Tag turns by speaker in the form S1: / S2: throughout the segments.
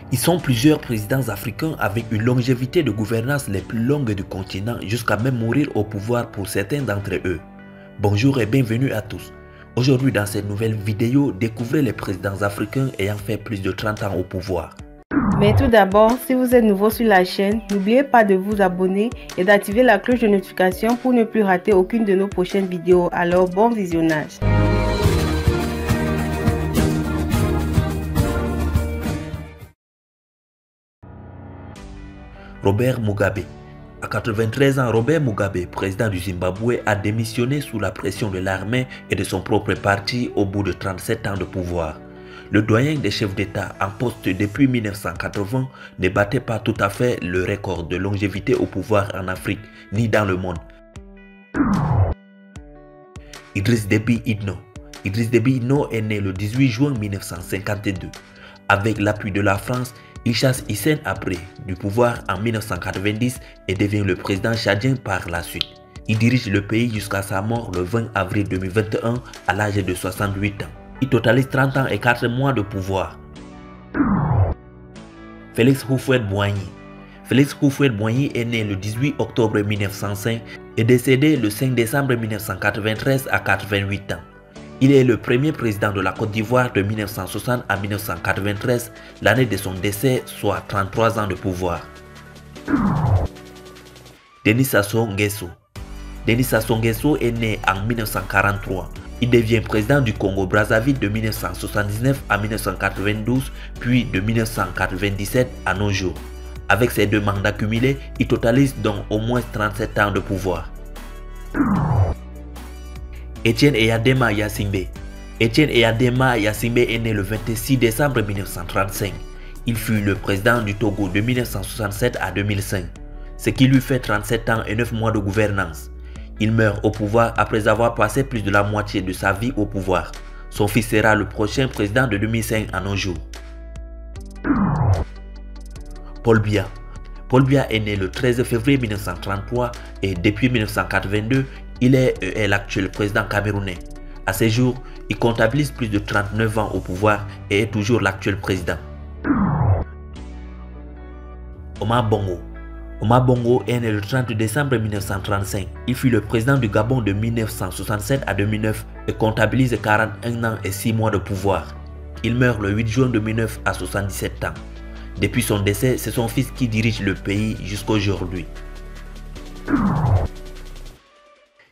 S1: Ils sont plusieurs présidents africains avec une longévité de gouvernance les plus longues du continent jusqu'à même mourir au pouvoir pour certains d'entre eux. Bonjour et bienvenue à tous. Aujourd'hui dans cette nouvelle vidéo, découvrez les présidents africains ayant fait plus de 30 ans au pouvoir.
S2: Mais tout d'abord, si vous êtes nouveau sur la chaîne, n'oubliez pas de vous abonner et d'activer la cloche de notification pour ne plus rater aucune de nos prochaines vidéos. Alors bon visionnage.
S1: Robert Mugabe. À 93 ans, Robert Mugabe, président du Zimbabwe, a démissionné sous la pression de l'armée et de son propre parti au bout de 37 ans de pouvoir. Le doyen des chefs d'État en poste depuis 1980 ne battait pas tout à fait le record de longévité au pouvoir en Afrique ni dans le monde. Idriss Déby Itno. Idriss Déby Itno est né le 18 juin 1952. Avec l'appui de la France, il chasse Hissène Habré du pouvoir en 1990 et devient le président tchadien par la suite. Il dirige le pays jusqu'à sa mort le 20 avril 2021 à l'âge de 68 ans. Il totalise 30 ans et 4 mois de pouvoir. Félix Houphouët-Boigny. Félix Houphouët-Boigny est né le 18 octobre 1905 et décédé le 5 décembre 1993 à 88 ans. Il est le premier président de la Côte d'Ivoire de 1960 à 1993, l'année de son décès, soit 33 ans de pouvoir. Denis Sassou Nguesso. Denis Sassou Nguesso est né en 1943. Il devient président du Congo-Brazzaville de 1979 à 1992, puis de 1997 à nos jours. Avec ses deux mandats cumulés, il totalise donc au moins 37 ans de pouvoir. Etienne Eyadema Gnassingbé. Etienne Eyadema Gnassingbé est né le 26 décembre 1935. Il fut le président du Togo de 1967 à 2005, ce qui lui fait 37 ans et 9 mois de gouvernance. Il meurt au pouvoir après avoir passé plus de la moitié de sa vie au pouvoir. Son fils sera le prochain président de 2005 à nos jours. Paul Biya. Paul Biya est né le 13 février 1933 et depuis 1982, il est l'actuel président camerounais. À ce jour, il comptabilise plus de 39 ans au pouvoir et est toujours l'actuel président. Omar Bongo. Omar Bongo est né le 30 décembre 1935. Il fut le président du Gabon de 1967 à 2009 et comptabilise 41 ans et 6 mois de pouvoir. Il meurt le 8 juin 2009 à 77 ans. Depuis son décès, c'est son fils qui dirige le pays jusqu'à aujourd'hui.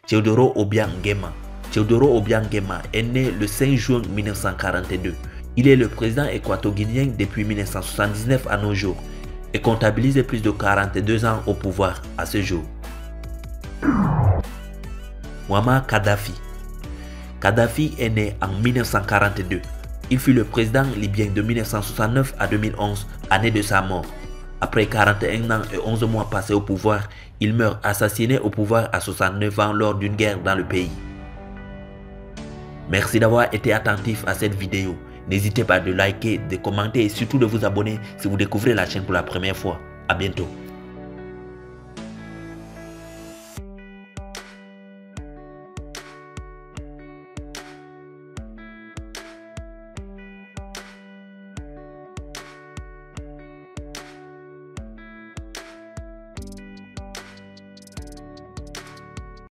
S1: Théodoro Obiang Nguema. Théodoro Obiang Nguema est né le 5 juin 1942. Il est le président équato-guinéen depuis 1979 à nos jours et comptabilise plus de 42 ans au pouvoir à ce jour. Muammar Kadhafi. Kadhafi est né en 1942. Il fut le président libyen de 1969 à 2011, année de sa mort. Après 41 ans et 11 mois passés au pouvoir, il meurt assassiné au pouvoir à 69 ans lors d'une guerre dans le pays. Merci d'avoir été attentif à cette vidéo. N'hésitez pas de liker, de commenter et surtout de vous abonner si vous découvrez la chaîne pour la première fois. À bientôt.